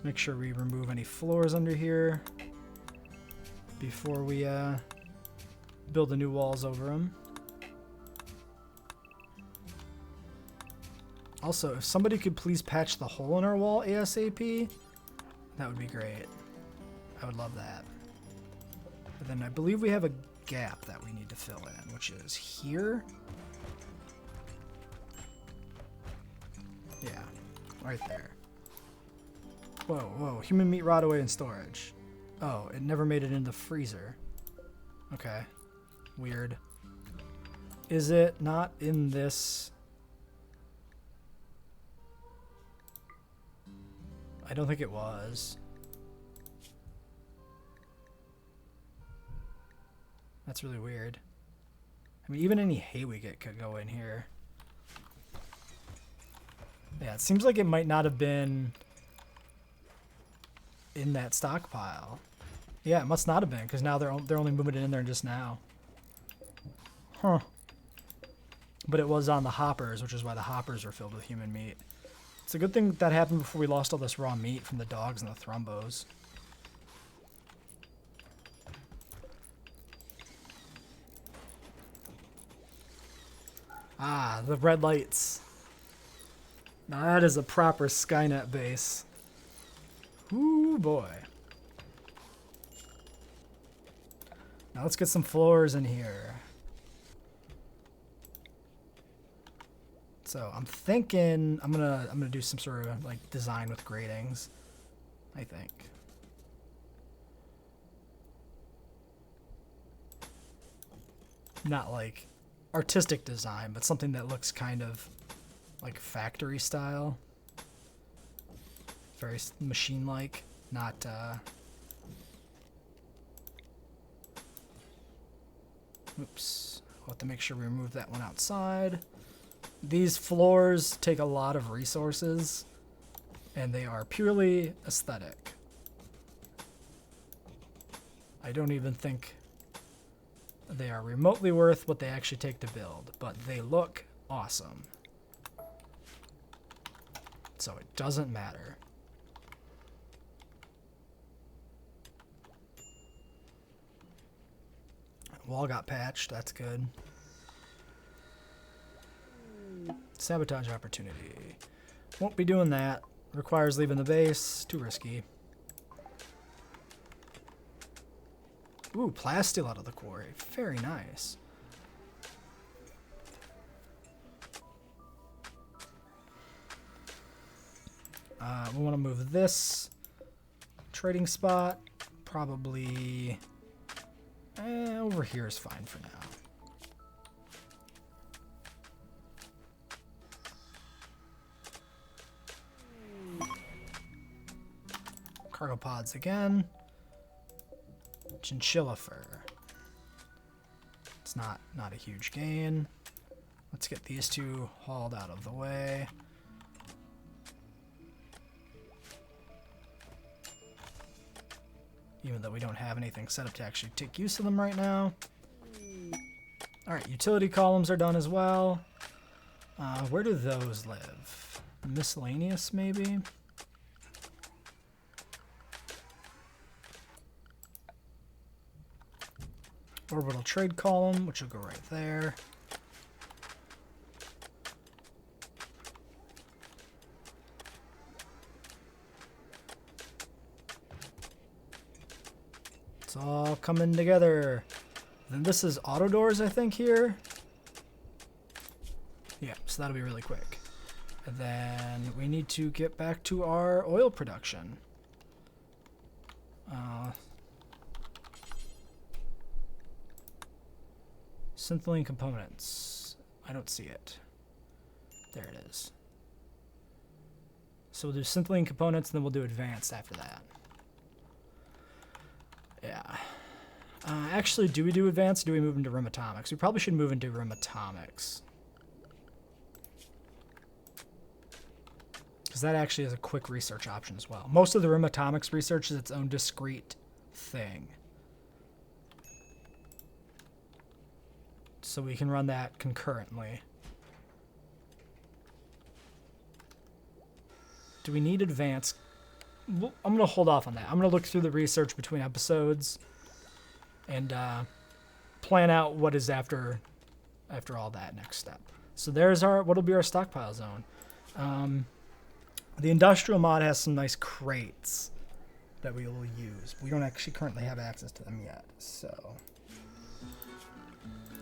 Make sure we remove any floors under here before we build the new walls over them. Also, if somebody could please patch the hole in our wall ASAP, that would be great. I would love that. But then I believe we have a gap that we need to fill in, which is here. Yeah, right there. Whoa, whoa, human meat rot away in storage. Oh, it never made it into the freezer. Okay, weird. Is it not in this? I don't think it was. That's really weird. I mean, even any hay we get could go in here. Yeah, it seems like it might not have been in that stockpile. Yeah, it must not have been, because now they're only moving it in there just now. Huh. But it was on the hoppers, which is why the hoppers are filled with human meat. It's a good thing that happened before we lost all this raw meat from the dogs and the thrombos. Ah, the red lights. Now that is a proper SkyNet base. Ooh, boy. Now let's get some floors in here. So I'm thinking I'm gonna do some sort of like design with gratings, I think. Not like artistic design, but something that looks kind of like factory style. Very machine-like, not Oops. We'll have to make sure we remove that one outside. These floors take a lot of resources, and they are purely aesthetic. I don't even think they are remotely worth what they actually take to build, but they look awesome. So it doesn't matter. Wall got patched, that's good. Sabotage opportunity. Won't be doing that. Requires leaving the base. Too risky. Ooh, plasteel out of the quarry. Very nice. We want to move this trading spot. Probably over here is fine for now. Cargo pods again. Chinchilla fur. It's not a huge gain. Let's get these two hauled out of the way. Even though we don't have anything set up to actually take use of them right now. Alright, utility columns are done as well. Where do those live? Miscellaneous, maybe? Orbital trade column, which will go right there. It's all coming together. Then this is auto doors, I think, here. Yeah, so that'll be really quick. And then we need to get back to our oil production. Synthylene components. I don't see it. There it is. So we'll do synthylene components, and then we'll do advanced after that. Yeah. Actually, do we do advanced, or do we move into atomics? We probably should move into atomics. Because that actually is a quick research option as well. Most of the atomics research is its own discrete thing. So we can run that concurrently. Do we need advanced? Well, I'm going to hold off on that. I'm going to look through the research between episodes and plan out what is after all that next step. So there's what'll be our stockpile zone. The industrial mod has some nice crates that we will use. We don't actually currently have access to them yet, so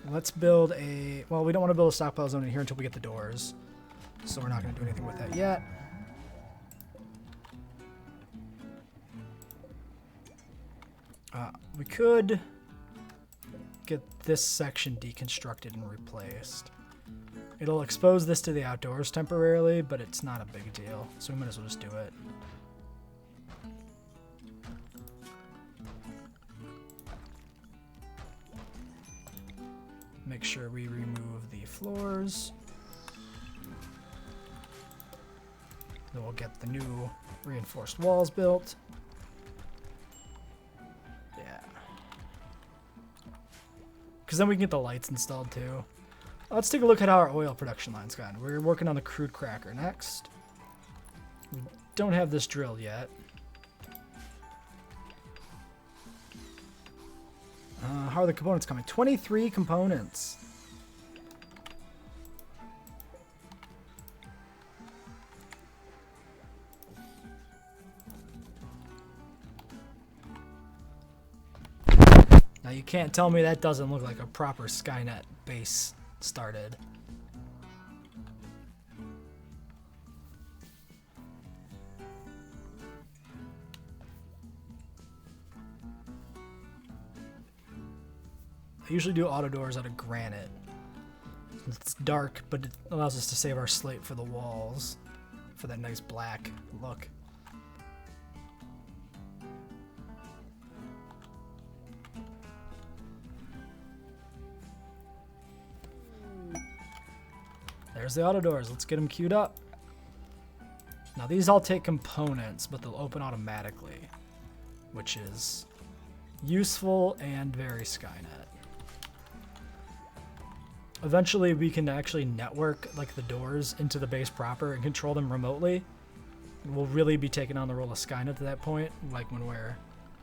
let's build a... Well, we don't want to build a stockpile zone in here until we get the doors, so we're not going to do anything with that yet. We could get this section deconstructed and replaced. It'll expose this to the outdoors temporarily, but it's not a big deal, so we might as well just do it. Make sure we remove the floors. Then we'll get the new reinforced walls built. Yeah. Because then we can get the lights installed too. Let's take a look at how our oil production line's gone. We're working on the crude cracker next. We don't have this drilled yet. How are the components coming? 23 components. Now you can't tell me that doesn't look like a proper SkyNet base started. I usually do auto doors out of granite. It's dark, but it allows us to save our slate for the walls, for that nice black look. There's the auto doors. Let's get them queued up. Now these all take components, but they'll open automatically, which is useful and very SkyNet. Eventually we can actually network like the doors into the base proper and control them remotely. We'll really be taking on the role of SkyNet at that point, like when we're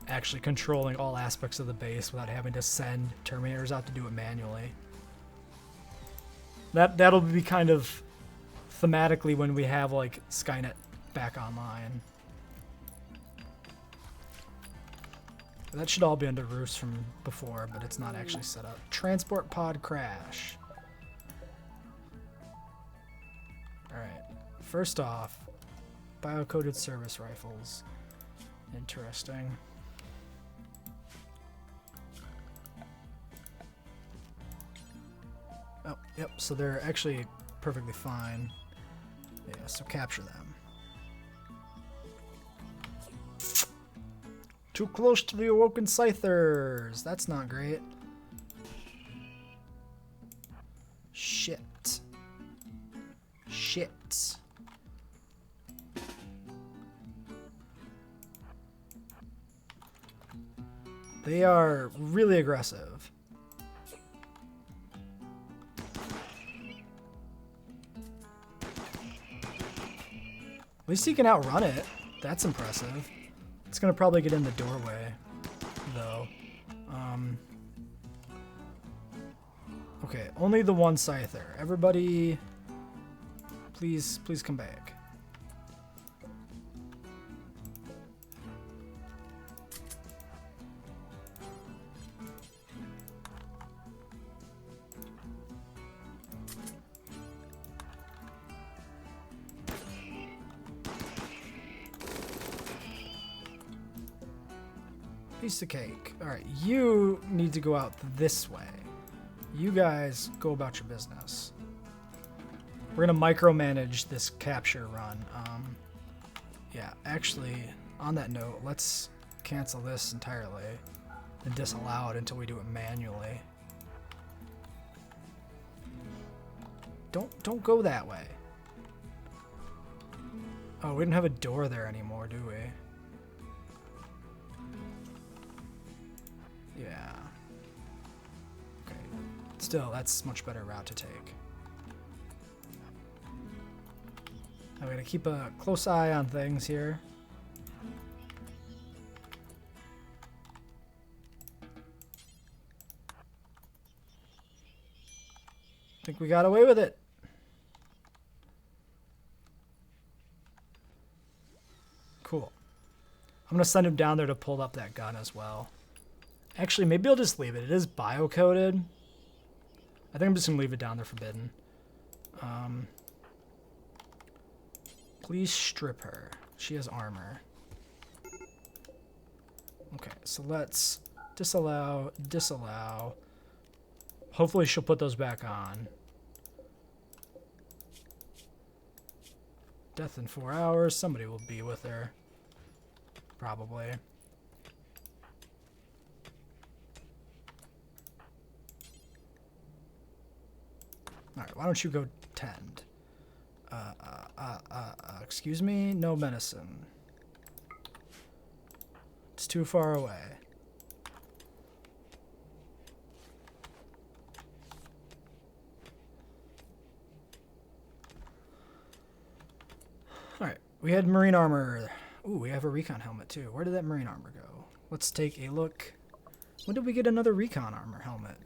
actually controlling all aspects of the base without having to send Terminators out to do it manually. That'll be kind of thematically when we have like SkyNet back online. That should all be under roofs from before, but it's not actually set up. Transport pod crash. Alright, first off, bio-coated service rifles. Interesting. Oh, yep, so they're actually perfectly fine. Yeah, so capture them. Too close to the awoken scythers. That's not great. Shit. Shit. They are really aggressive. At least he can outrun it. That's impressive. It's gonna probably get in the doorway, though. Okay, only the one scyther. Everybody, please come back. Piece of cake. Alright, you need to go out this way. You guys go about your business. We're gonna micromanage this capture run. Yeah, actually, on that note, let's cancel this entirely and disallow it until we do it manually. Don't go that way. Oh, we don't have a door there anymore, do we? Yeah. Okay. Still, that's a much better route to take. I'm gonna keep a close eye on things here. Think we got away with it. Cool. I'm gonna send him down there to pull up that gun as well. Actually, maybe I'll just leave it. It is bio-coded. I think I'm just going to leave it down there forbidden. Please strip her. She has armor. Okay, so let's disallow, disallow. Hopefully she'll put those back on. Death in 4 hours. Somebody will be with her. Probably. Alright, why don't you go tend? Excuse me? No medicine. It's too far away. Alright, we had marine armor. Ooh, we have a recon helmet too. Where did that marine armor go? Let's take a look. When did we get another recon armor helmet?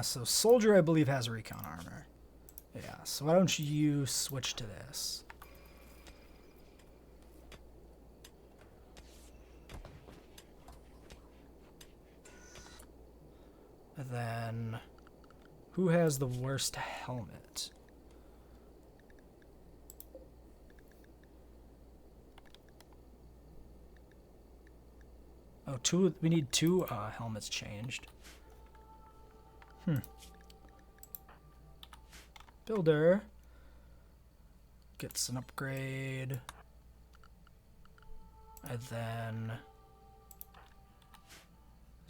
So soldier, I believe, has recon armor. Yeah, so why don't you switch to this? And then, who has the worst helmet? Oh, we need two helmets changed. Builder gets an upgrade, and then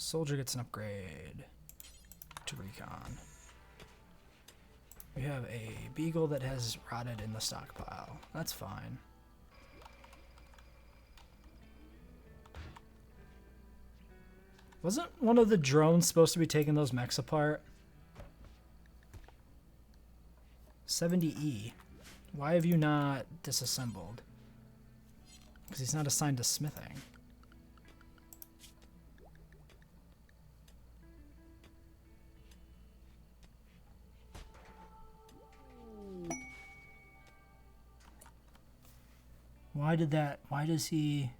Soldier gets an upgrade to recon. We have a beagle that has rotted in the stockpile. That's fine. Wasn't one of the drones supposed to be taking those mechs apart? 70E. Why have you not disassembled? Because he's not assigned to smithing. Why does he...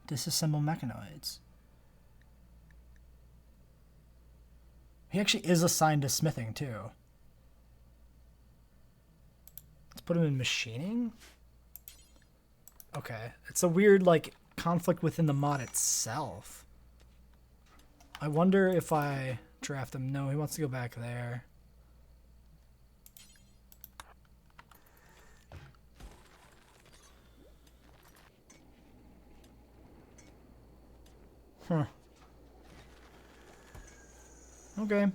disassemble mechanoids? He actually is assigned to smithing too. Let's put him in machining. Okay, it's a weird like conflict within the mod itself. I wonder if I draft him. No, he wants to go back there. Huh. Okay.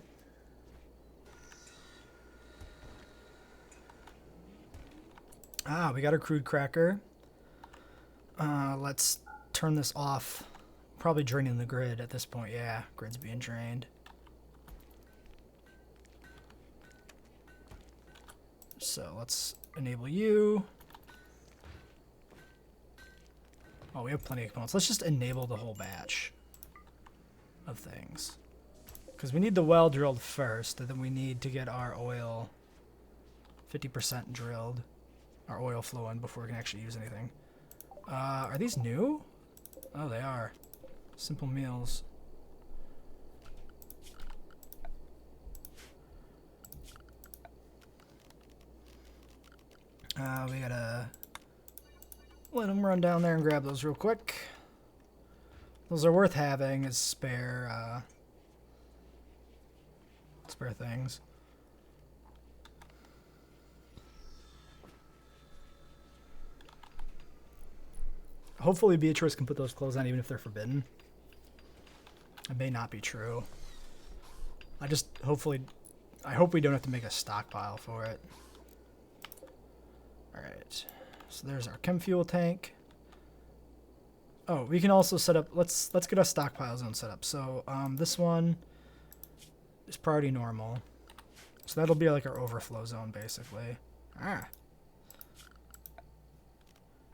Ah, we got our crude cracker. Let's turn this off. Probably draining the grid at this point. Yeah, grid's being drained. So let's enable you. Oh, we have plenty of components. Let's just enable the whole batch of things. Because we need the well drilled first, and then we need to get our oil 50% drilled, our oil flowing before we can actually use anything. Are these new? Oh, they are. Simple meals. We gotta let them run down there and grab those real quick. Those are worth having as spare things. Hopefully Beatrice can put those clothes on even if they're forbidden. It may not be true. I hope we don't have to make a stockpile for it. Alright. So there's our chem fuel tank. Oh, we can also set up, let's get a stockpile zone set up. So this one is priority normal. So that'll be like our overflow zone basically.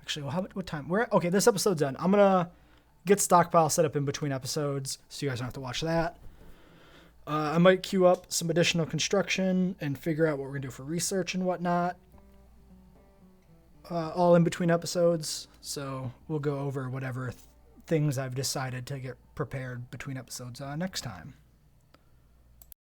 Actually, well, what time? Okay, this episode's done. I'm gonna get stockpile set up in between episodes so you guys don't have to watch that. I might queue up some additional construction and figure out what we're gonna do for research and whatnot. All in between episodes, so we'll go over whatever things I've decided to get prepared between episodes next time.